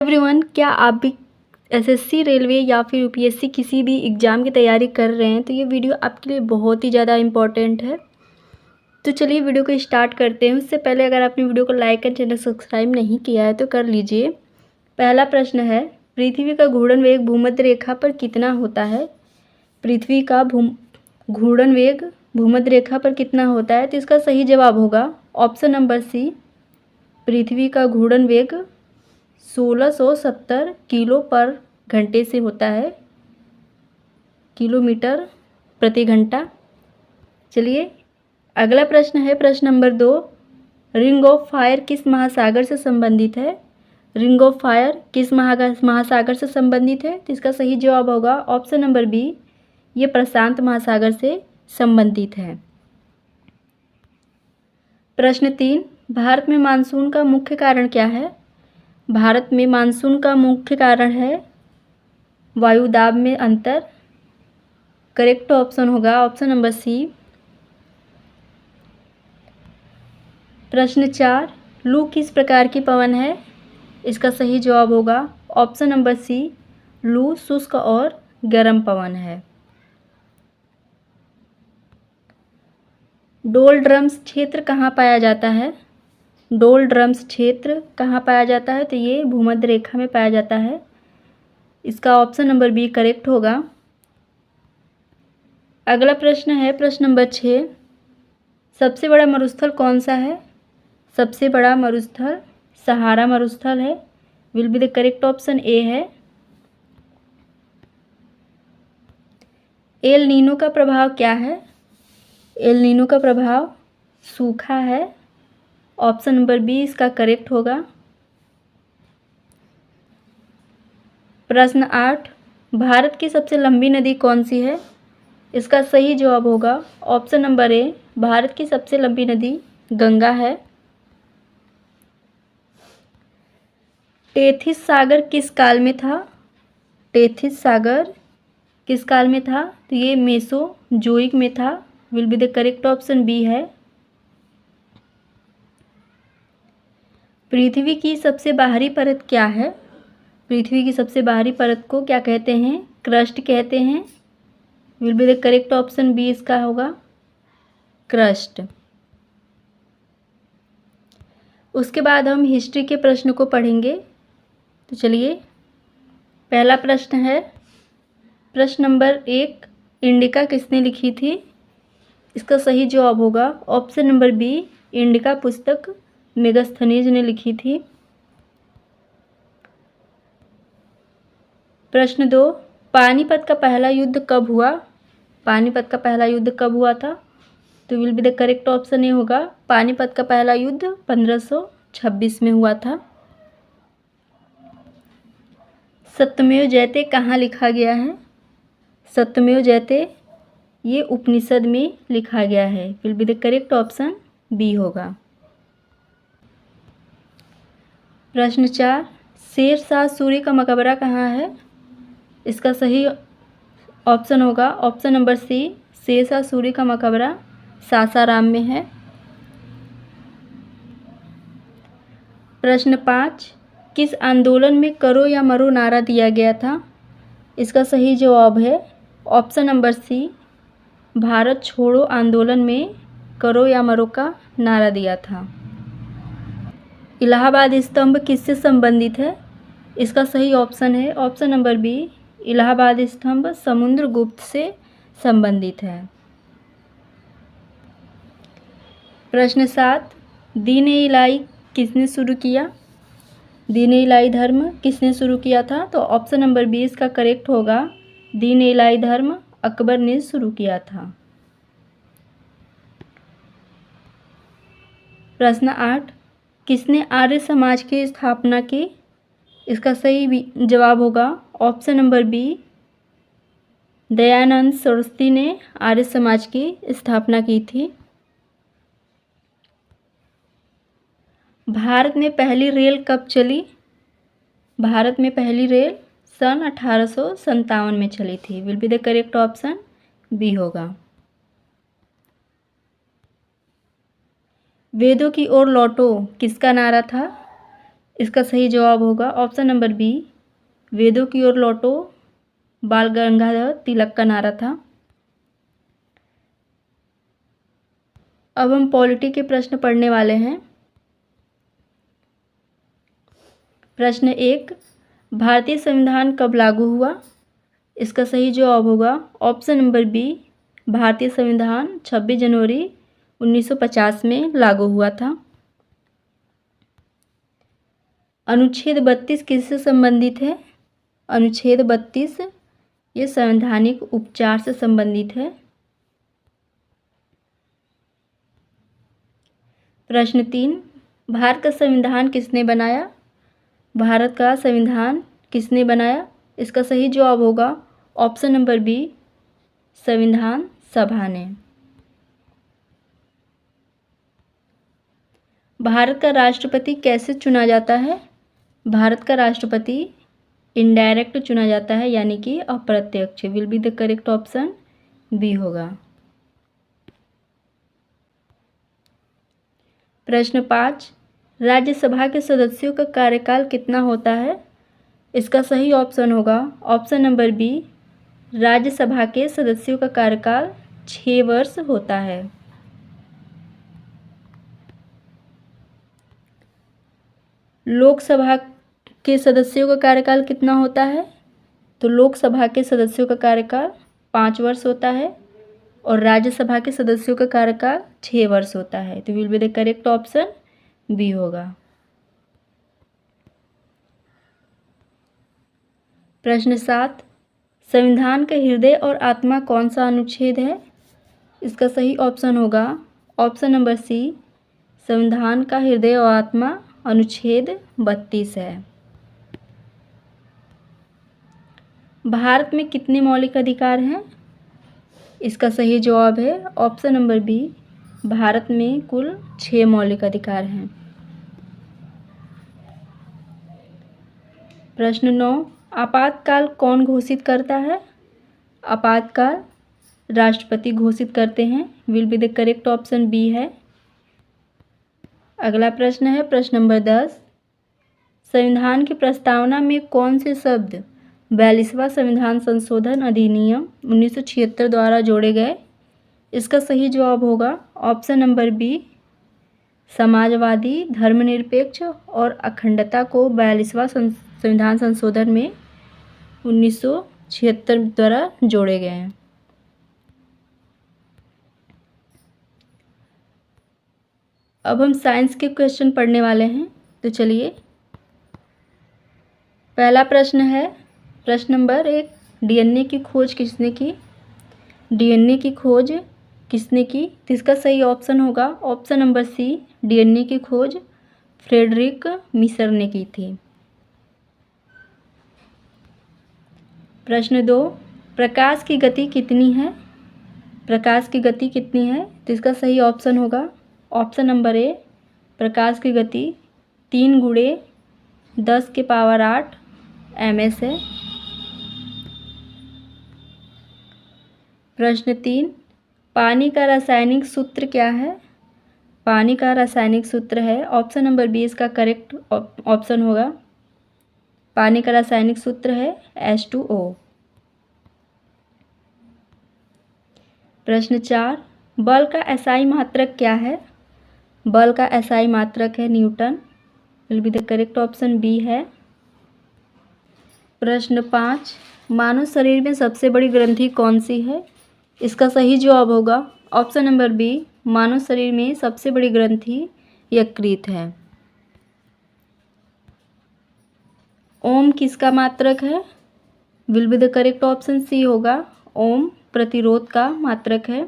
Everyone, क्या आप भी एसएससी, रेलवे या फिर यूपीएससी किसी भी एग्ज़ाम की तैयारी कर रहे हैं तो ये वीडियो आपके लिए बहुत ही ज़्यादा इम्पॉर्टेंट है। तो चलिए वीडियो को स्टार्ट करते हैं। उससे पहले अगर आपने वीडियो को लाइक एंड चैनल सब्सक्राइब नहीं किया है तो कर लीजिए। पहला प्रश्न है, पृथ्वी का घूर्णन वेग भूमध्य रेखा पर कितना होता है? पृथ्वी का घूर्णन वेग भूमध्य रेखा पर कितना होता है? तो इसका सही जवाब होगा ऑप्शन नंबर सी, पृथ्वी का घूर्णन वेग 1670 किलो पर घंटे से होता है, किलोमीटर प्रति घंटा। चलिए अगला प्रश्न है, प्रश्न नंबर 2, रिंग ऑफ फायर किस महासागर से संबंधित है? रिंग ऑफ फायर किस महासागर से संबंधित है? तो इसका सही जवाब होगा ऑप्शन नंबर बी, ये प्रशांत महासागर से संबंधित है। प्रश्न 3, भारत में मानसून का मुख्य कारण क्या है? भारत में मानसून का मुख्य कारण है वायुदाब में अंतर। करेक्ट ऑप्शन होगा ऑप्शन नंबर सी। प्रश्न 4, लू किस प्रकार की पवन है? इसका सही जवाब होगा ऑप्शन नंबर सी, लू शुष्क और गर्म पवन है। डोल ड्रम्स क्षेत्र कहाँ पाया जाता है? डोल ड्रम्स क्षेत्र कहाँ पाया जाता है? तो ये भूमध्य रेखा में पाया जाता है। इसका ऑप्शन नंबर बी करेक्ट होगा। अगला प्रश्न है, प्रश्न नंबर 6, सबसे बड़ा मरुस्थल कौन सा है? सबसे बड़ा मरुस्थल सहारा मरुस्थल है। Will be the correct option A है। एल नीनो का प्रभाव क्या है? एल नीनो का प्रभाव सूखा है। ऑप्शन नंबर बी इसका करेक्ट होगा। प्रश्न 8, भारत की सबसे लंबी नदी कौन सी है? इसका सही जवाब होगा ऑप्शन नंबर ए, भारत की सबसे लंबी नदी गंगा है। टेथिस सागर किस काल में था? टेथिस सागर किस काल में था? तो ये मेसोजोइक में था। Will be the correct option B है। पृथ्वी की सबसे बाहरी परत क्या है? पृथ्वी की सबसे बाहरी परत को क्या कहते हैं? क्रस्ट कहते हैं। Will be the correct option B इसका होगा, क्रस्ट। उसके बाद हम हिस्ट्री के प्रश्न को पढ़ेंगे। तो चलिए पहला प्रश्न है, प्रश्न नंबर 1, इंडिका किसने लिखी थी? इसका सही जवाब होगा ऑप्शन नंबर बी, इंडिका पुस्तक मेगास्थनीज ने लिखी थी। प्रश्न 2, पानीपत का पहला युद्ध कब हुआ? पानीपत का पहला युद्ध कब हुआ था? तो will be the correct option ए होगा, पानीपत का पहला युद्ध 1526 में हुआ था। सत्यमेव जयते कहाँ लिखा गया है? सत्यमेव जयते ये उपनिषद में लिखा गया है। Will be the correct option B होगा। प्रश्न 4, शेरशाह सूरी का मकबरा कहाँ है? इसका सही ऑप्शन होगा option number C, Sher Shah Suri का मकबरा सासाराम में है। प्रश्न 5, किस आंदोलन में करो या मरो नारा दिया गया था? इसका सही जवाब है ऑप्शन नंबर सी, भारत छोड़ो आंदोलन में करो या मरो का नारा दिया था। इलाहाबाद स्तंभ किससे संबंधित है? इसका सही ऑप्शन है ऑप्शन नंबर बी, इलाहाबाद स्तंभ समुद्रगुप्त से संबंधित है। प्रश्न 7, दीन-ए-इलाही किसने शुरू किया? दीन-ए-इलाही धर्म किसने शुरू किया था? तो ऑप्शन नंबर बी इसका करेक्ट होगा, दीन-ए-इलाही धर्म अकबर ने शुरू किया था। प्रश्न 8, किसने आर्य समाज की स्थापना की? इसका सही जवाब होगा option number B, Dayanand Saraswati ने आर्य समाज की स्थापना की थी। भारत में पहली रेल कब चली? भारत में पहली रेल सन 1857 में चली थी। Will be the correct option B होगा। वेदों की ओर लौटो किसका नारा था? इसका सही जवाब होगा ऑप्शन नंबर बी, वेदों की ओर लौटो बाल गंगाधर तिलक का नारा था। अब हम पॉलिटी के प्रश्न पढ़ने वाले हैं। प्रश्न 1, भारतीय संविधान कब लागू हुआ? इसका सही जवाब होगा ऑप्शन नंबर बी, भारतीय संविधान 26 जनवरी 1950 में लागू हुआ था। अनुच्छेद 32 किससे संबंधित है? अनुच्छेद 32 ये संवैधानिक उपचार से संबंधित है। प्रश्न 3, भारत का संविधान किसने बनाया? भारत का संविधान किसने बनाया? इसका सही जवाब होगा ऑप्शन नंबर बी, संविधान सभा ने। भारत का राष्ट्रपति कैसे चुना जाता है? भारत का राष्ट्रपति इनडायरेक्ट चुना जाता है, यानी कि अप्रत्यक्ष। Will be the correct option B होगा। प्रश्न 5, राज्यसभा के सदस्यों का कार्यकाल कितना होता है? इसका सही ऑप्शन होगा ऑप्शन नंबर बी, राज्यसभा के सदस्यों का कार्यकाल 6 वर्ष होता है। लोकसभा के सदस्यों का कार्यकाल कितना होता है? तो लोकसभा के सदस्यों का कार्यकाल 5 वर्ष होता है और राज्यसभा के सदस्यों का कार्यकाल 6 वर्ष होता है। तो will be the correct option B होगा। प्रश्न 7, संविधान का हृदय और आत्मा कौन सा अनुच्छेद है? इसका सही ऑप्शन होगा ऑप्शन नंबर सी, संविधान का हृदय और आत्मा अनुच्छेद 32 है। भारत में कितने मौलिक अधिकार हैं? इसका सही जवाब है ऑप्शन नंबर बी, भारत में कुल 6 मौलिक अधिकार हैं। प्रश्न 9, आपातकाल कौन घोषित करता है? आपातकाल राष्ट्रपति घोषित करते हैं। Will be the correct option B है। अगला प्रश्न है प्रश्न नंबर 10, संविधान की प्रस्तावना में कौन से शब्द 42वां संविधान संशोधन अधिनियम 1976 द्वारा जोड़े गए? इसका सही जवाब होगा ऑप्शन नंबर बी, समाजवादी, धर्मनिरपेक्ष और अखंडता को 42वां संविधान संशोधन में 1976 द्वारा जोड़े गए हैं। अब हम साइंस के क्वेश्चन पढ़ने वाले हैं, तो चलिए। पहला प्रश्न है प्रश्न नंबर 1, डीएनए की खोज किसने की? डीएनए की खोज किसने की? तो इसका सही ऑप्शन होगा ऑप्शन नंबर सी, डीएनए की खोज फ्रेडरिक मिशर ने की थी। प्रश्न 2, प्रकाश की गति कितनी है? प्रकाश की गति कितनी है? तो इसका सही ऑप्शन होगा ऑप्शन नंबर ए, प्रकाश की गति 3 × 10⁸ ms है। प्रश्न 3, पानी का रासायनिक सूत्र क्या है? पानी का रासायनिक सूत्र है ऑप्शन नंबर बी, इसका करेक्ट ऑप्शन होगा। पानी का रासायनिक सूत्र है H2O। प्रश्न 4, बल का SI मात्रक क्या है? बल का SI मात्रक है Newton. Will be the correct option B है। प्रश्न 5, मानव शरीर में सबसे बड़ी ग्रंथि कौन सी है? इसका सही जवाब होगा ऑप्शन नंबर बी, मानव शरीर में सबसे बड़ी ग्रंथि यकृत है। ओम किसका मात्रक है? Will be the correct option C होगा, ओम प्रतिरोध का मात्रक है।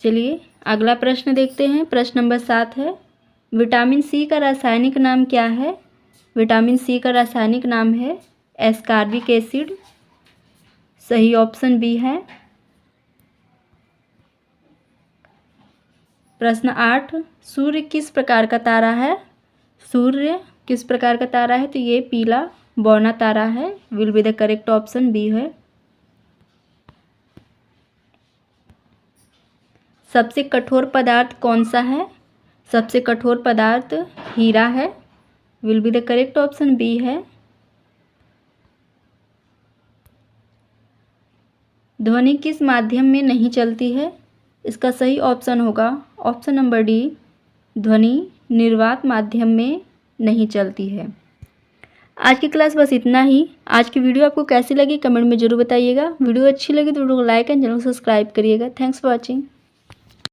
चलिए अगला प्रश्न देखते हैं। प्रश्न नंबर 7 है, विटामिन सी का रासायनिक नाम क्या है? विटामिन सी का रासायनिक नाम है एस्कॉर्बिक एसिड। सही ऑप्शन बी है। प्रश्न 8, सूर्य किस प्रकार का तारा है? सूर्य किस प्रकार का तारा है? तो ये पीला बौना तारा है। Will be the correct option B है। सबसे कठोर पदार्थ कौन सा है? सबसे कठोर पदार्थ हीरा है। Will be the correct option B है। ध्वनि किस माध्यम में नहीं चलती है? इसका सही ऑप्शन होगा ऑप्शन नंबर डी, ध्वनि निर्वात माध्यम में नहीं चलती है। आज की क्लास बस इतना ही। आज की वीडियो आपको कैसी लगी कमेंट में ज़रूर बताइएगा। वीडियो अच्छी लगी तो वीडियो को लाइक एंड चैनल को सब्सक्राइब करिएगा। Thanks for watching.